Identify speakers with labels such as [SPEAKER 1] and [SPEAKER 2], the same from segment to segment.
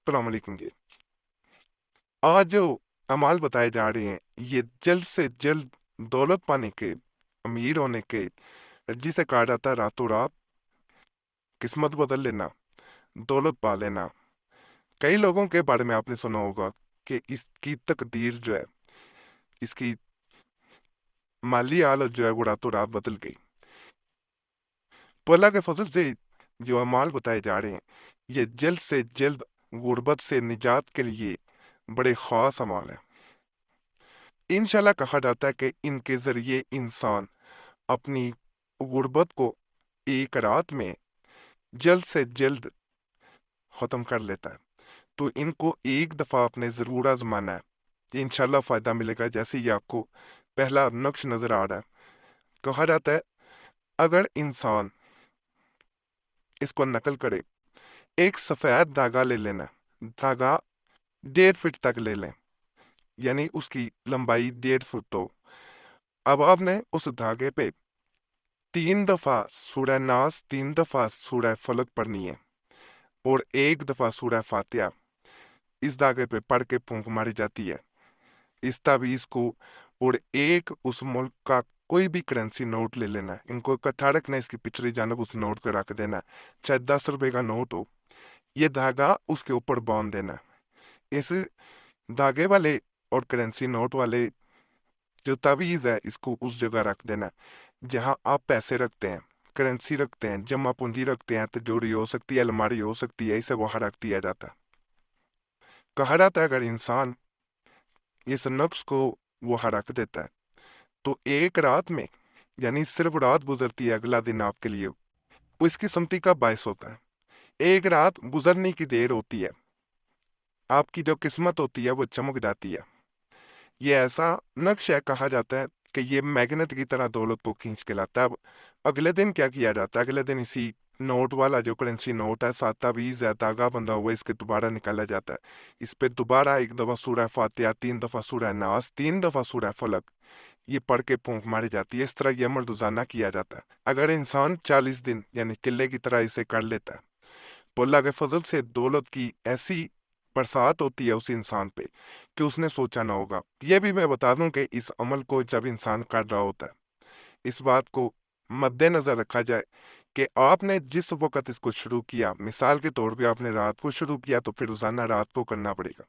[SPEAKER 1] अस्सलाम वालेकुम जी। आज जो अमाल बताए जा रहे हैं ये जल्द से जल्द दौलत पाने के, अमीर होने के, जिसे कहा जाता है रातों रात किस्मत बदल लेना, दौलत पा लेना। कई लोगों के बारे में आपने सुना होगा कि इसकी तकदीर जो है, इसकी माली हालत जो है वो रातों रात बदल गई। तो अल्लाह के फजल से जो अमाल बताए जा रहे हैं ये जल्द से जल्द गुर्बत से निजात के लिए बड़े ख़ास अमाल हैं। इंशाल्लाह कहा जाता है कि इनके ज़रिए इंसान अपनी गुर्बत को एक रात में जल्द से जल्द ख़त्म कर लेता है। तो इनको एक दफ़ा आपने ज़रूर आजमाना है, इंशाल्लाह फ़ायदा मिलेगा। जैसे ही आपको पहला नक्श नज़र आ रहा है, कहा जाता है अगर इंसान इसको नकल करे, एक सफ़ेद धागा ले लेना, धागा 1.5 फीट तक ले लें, यानी उसकी लंबाई 1.5 फुट। तो अब आपने उस धागे पे 3 दफ़ा सूरह नास, 3 दफ़ा सूरह फलक पढ़नी है और 1 दफ़ा सूरह फातिहा इस धागे पे पढ़ के फूंक मारी जाती है इस तावीज़ को। और एक उस मुल्क का कोई भी करेंसी नोट ले लेना है, इनको इकट्ठा रखना है, इसकी पिछली जानब उस नोट को रख देना है, चाहे 10 रुपए का नोट हो। ये धागा उसके ऊपर बांध देना है। इस धागे वाले और करेंसी नोट वाले जो तावीज़ है इसको उस जगह रख देना है जहां आप पैसे रखते हैं, करेंसी रखते हैं, जमा पूंजी रखते हैं, तिजोरी हो सकती है, अलमारी हो सकती है, इसे वहां रख दिया जाता है। कहा जाता है अगर इंसान इस नक्श को वहां रख देता है तो एक रात में, यानी सिर्फ रात गुजरती है, अगला दिन आपके लिए वो इसकी सम्मति का बायस होता है। एक रात गुजरने की देर होती है, आपकी जो किस्मत होती है वो चमक जाती है। ये ऐसा नक्श है, कहा जाता है कि ये मैग्नेट की तरह दौलत को खींच के लाता है। अब अगले दिन क्या किया जाता है, अगले दिन इसी नोट वाला जो करेंसी नोट है, 7 तावीज़ है, धागा बंधा हुआ है, इसके दोबारा निकाला जाता है। इस पे दोबारा 1 दफ़ा सूरह फातिहा, 3 दफ़ा सूरह नास, 3 दफ़ा सूरह फलक ये पढ़ के फूंक मारी जाती है। इस तरह ये अमल रोजाना किया जाता है। अगर इंसान 40 दिन यानी किले की तरह इसे कर लेता है तो अल्लाह के फजल से दौलत की ऐसी बरसात होती है उस इंसान पे कि उसने सोचा ना होगा। यह भी मैं बता दूं कि इस अमल को जब इंसान कर रहा होता है, इस बात को मद्देनजर रखा जाए कि आपने जिस वक्त इसको शुरू किया, मिसाल के तौर पे आपने रात को शुरू किया तो फिर रोजाना रात को करना पड़ेगा।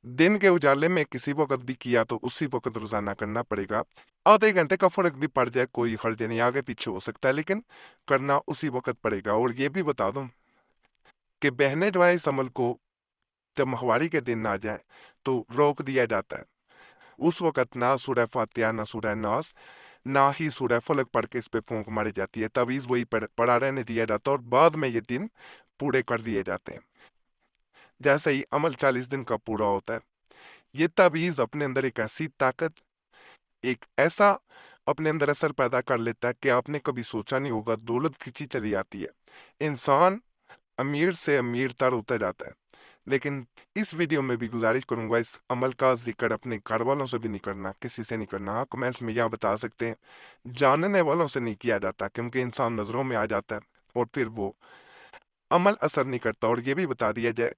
[SPEAKER 1] दिन के उजाले में किसी वक्त भी किया तो उसी वक्त रोजाना करना पड़ेगा। आधे घंटे का फर्क भी पड़ जाए कोई हर्ज नहीं, आगे पीछे हो सकता है, लेकिन करना उसी वक्त पड़ेगा। और ये भी बता दूं कि बहने जो है इस अमल को जब माहवारी के दिन आ जाए तो रोक दिया जाता है। उस वक्त ना सूरह फातिहा, ना सूरह नास, ना ही सूरह फलक पढ़ के इस पे फूंक मारी जाती है। तावीज़ वही पढ़ा रहने दिया जाता है और बाद में ये दिन पूरे कर दिए जाते हैं। जैसे ही अमल 40 दिन का पूरा होता है, ये तावीज़ अपने अंदर एक ऐसी ताकत, एक ऐसा अपने अंदर असर पैदा कर लेता है कि आपने कभी सोचा नहीं होगा, दौलत खींची चली आती है, इंसान अमीर से अमीर तर होता जाता है। लेकिन इस वीडियो में भी गुजारिश करूंगा इस अमल का जिक्र अपने घर वालों से भी नहीं करना, किसी से नहीं करना। हाँ, कमेंट्स में यह बता सकते हैं, जानने वालों से नहीं किया जाता क्योंकि इंसान नजरों में आ जाता है और फिर वो अमल असर नहीं करता। और ये भी बता दिया जाए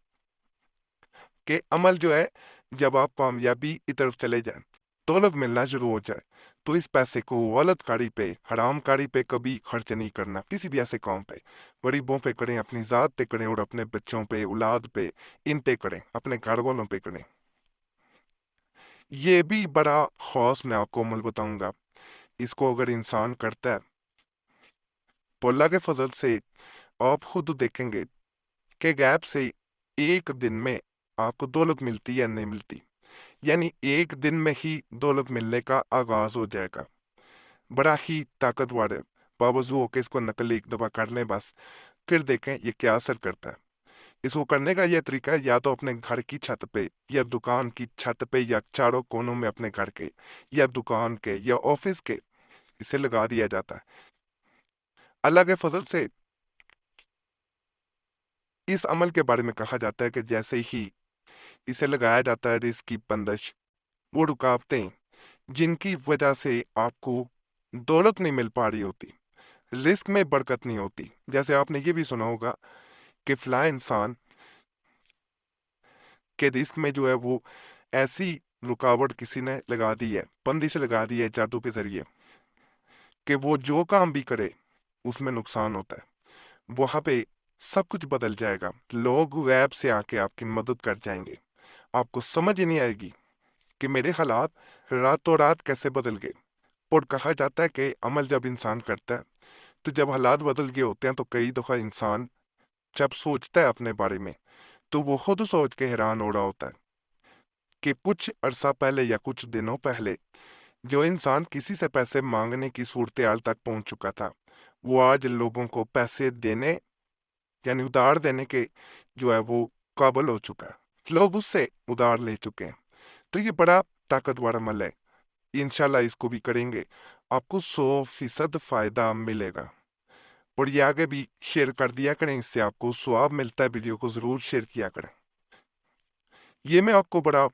[SPEAKER 1] कि अमल जो है, जब आप कामयाबी की तरफ चले जाएं, दौलत मिलना शुरू हो जाए, तो इस पैसे को गलत कारी पे, हराम कारी पे कभी खर्च नहीं करना। किसी भी ऐसे काम पे, गरीबों पे करें, अपनी ज़ात पे करें और अपने बच्चों पे, औलाद पे, इन पे करें, अपने घर वालों पे करें। ये भी बड़ा खास मैं आपको अमल बताऊंगा। इसको अगर इंसान करता है तो अल्लाह के फजल से आप खुद देखेंगे कि गैप से एक दिन में आपको दौलत मिलती है या नहीं मिलती, यानी एक दिन में ही दौलत मिलने का आगाज हो जाएगा। बड़ा ही ताकतवर है। बावजूद होकर इसको नकल 1 दफा कर लें बस, फिर देखें ये क्या असर करता है। इसको करने का यह तरीका है, या तो अपने घर की छत पे या दुकान की छत पे या चारों कोनों में अपने घर के या दुकान के या ऑफिस के इसे लगा दिया जाता है। अल्लाह के फजल से इस अमल के बारे में कहा जाता है कि जैसे ही इसे लगाया जाता है, रिस्क की बंदिश, वो रुकावटें जिनकी वजह से आपको दौलत नहीं मिल पा रही होती, रिस्क में बरकत नहीं होती। जैसे आपने ये भी सुना होगा कि फला इंसान कि रिस्क में जो है वो ऐसी रुकावट किसी ने लगा दी है, बंदिश लगा दी है जादू के जरिए, कि वो जो काम भी करे उसमें नुकसान होता है। वहां पे सब कुछ बदल जाएगा, लोग गैब से आके आपकी मदद कर जाएंगे, आपको समझ ही नहीं आएगी कि मेरे हालात रातों रात कैसे बदल गए। और कहा जाता है कि अमल जब इंसान करता है तो जब हालात बदल गए होते हैं तो कई दफा इंसान जब सोचता है अपने बारे में तो वो खुद सोच के हैरान हो रहा होता है कि कुछ अरसा पहले या कुछ दिनों पहले जो इंसान किसी से पैसे मांगने की सूरत हाल तक पहुंच चुका था, वो आज लोगों को पैसे देने यानी उधार देने के जो है वो काबिल हो चुका है, लोग उससे उधार ले चुके हैं। तो ये बड़ा ताकतवर अमल है, इंशाल्लाह इसको भी करेंगे, आपको 100% फायदा मिलेगा। और ये आगे भी शेयर कर दिया करें, इससे आपको स्वाब मिलता है, वीडियो को जरूर शेयर किया करें। ये मैं आपको बड़ा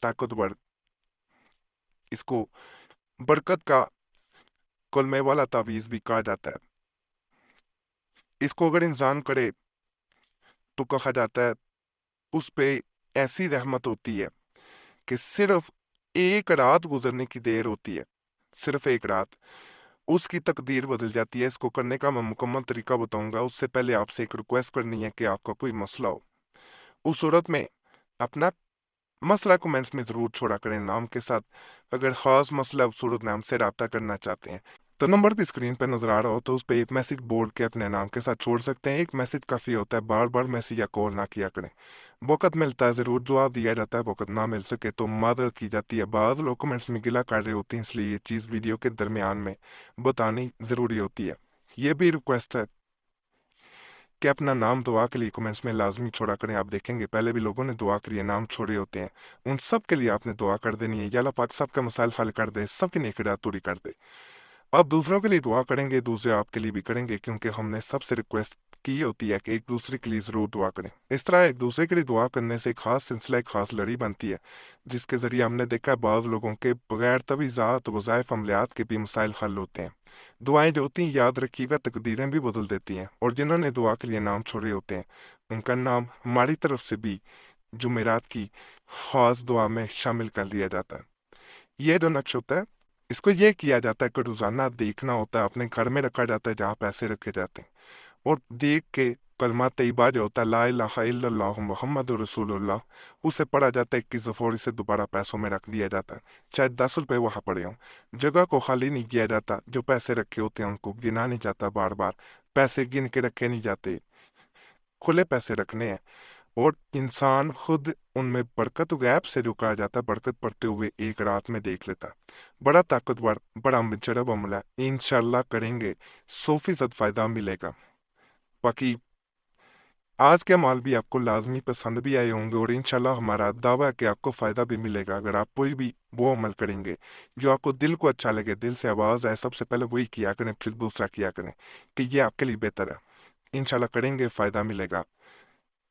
[SPEAKER 1] ताकतवर, इसको बरकत का कुलमे वाला तावीज भी कहा जाता है। इसको अगर इंसान करे तो कहा जाता है उस पे ऐसी रहमत होती है कि सिर्फ एक रात गुजरने की देर होती है, सिर्फ एक रात, उसकी तकदीर बदल जाती है। इसको करने का मैं मुकम्मल तरीका बताऊंगा, उससे पहले आपसे एक रिक्वेस्ट करनी है कि आपका कोई मसला हो, उस सूरत में अपना मसला कमेंट्स में ज़रूर छोड़ा करें नाम के साथ। अगर ख़ास मसला उस सूरत में हमसे रब्ता करना चाहते हैं तो नंबर भी स्क्रीन पर नजर आ रहा हो तो उस पर एक मैसेज बोर्ड के अपने नाम के साथ छोड़ सकते हैं। एक मैसेज काफ़ी होता है, बार बार मैसेज या कॉल ना किया करें। वक़्त मिलता है ज़रूर जवाब दिया जाता है, वक़्त ना मिल सके तो मादरत की जाती है। बाद लोग कमेंट्स में गिला कर रहे होते हैं, इसलिए ये चीज़ वीडियो के दरमियान में बतानी ज़रूरी होती है। ये भी रिक्वेस्ट है कि अपना नाम दुआ के लिए कमेंट्स में लाजमी छोड़ा करें। आप देखेंगे पहले भी लोगों ने दुआ के लिए नाम छोड़े होते हैं, उन सब के लिए आपने दुआ कर देनी है। या अल्लाह पाक सबका मसाइल हल कर दे, सबकी नेकी पूरी कर दे। आप दूसरों के लिए दुआ करेंगे, दूसरे आपके लिए भी करेंगे, क्योंकि हमने सबसे रिक्वेस्ट की होती है कि एक दूसरे के लिए जरूर दुआ करें। इस तरह एक दूसरे के लिए दुआ करने से एक खास सिलसिला, एक खास लड़ी बनती है, जिसके जरिए हमने देखा है बाज़ लोगों के बगैर तवीज़ात वज़ाइफ अमलियात के भी मसाइल हल होते हैं। दुआएं जो होती हैं याद रखिएगा तकदीरें भी बदल देती हैं, और जिन्होंने दुआ के लिए नाम छोड़े होते हैं उनका नाम हमारी तरफ से भी जुमेरात की खास दुआ में शामिल कर लिया जाता है। ये जो नक्श होता है इसको ये किया जाता है कि रोजाना देखना होता है, अपने घर में रखा जाता है जहाँ पैसे रखे जाते हैं, और देख के कलमा तैयबा जो होता है ला इलाहा इल्लल्लाह मुहम्मदुर रसूलुल्लाह, उसे पढ़ा जाता है 21 दफ़ा और इसे दोबारा पैसों में रख दिया जाता है। चाहे 10 रुपए वहाँ पड़े हों, जगह को खाली नहीं किया जाता। जो पैसे रखे होते हैं उनको गिना नहीं जाता, बार बार पैसे गिन के रखे नहीं जाते, खुले पैसे रखने हैं। और इंसान खुद उनमें बरकत गैब से जो कहा जाता है बरकत पड़ते हुए एक रात में देख लेता है। बड़ा ताकतवर, बड़ा मुजरब अमल है, इंशाल्लाह करेंगे 100% फायदा मिलेगा। बाकी आज के अमाल भी आपको लाजमी पसंद भी आए होंगे, और इंशाल्लाह हमारा दावा है कि आपको फ़ायदा भी मिलेगा अगर आप कोई भी वो अमल करेंगे जो आपको दिल को अच्छा लगे, दिल से आवाज़ आए। सबसे पहले वही किया करें, फिर दूसरा किया करें कि ये आपके लिए बेहतर है। इंशाल्लाह करेंगे, फ़ायदा मिलेगा।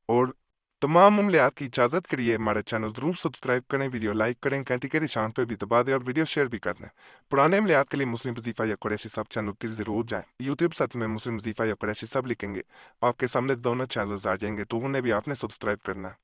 [SPEAKER 1] और तमाम अमलियात की इजाज़त के लिए हमारे चैनल ज़रूर सब्सक्राइब करें, वीडियो लाइक करें, घंटी के निशान पर भी दबा दें और वीडियो शेयर भी कर दें। पुराने अमलियात के लिए मुस्लिम वजीफ़ा या कुरैशी सब चैनल पर ज़रूर जाएं। यूट्यूब सर्च में मुस्लिम वजीफ़ा या कुरैशी सब लिखेंगे, आपके सामने दोनों चैनल्स आ जाएंगे, तो उन्हें भी आपने सब्सक्राइब करना है।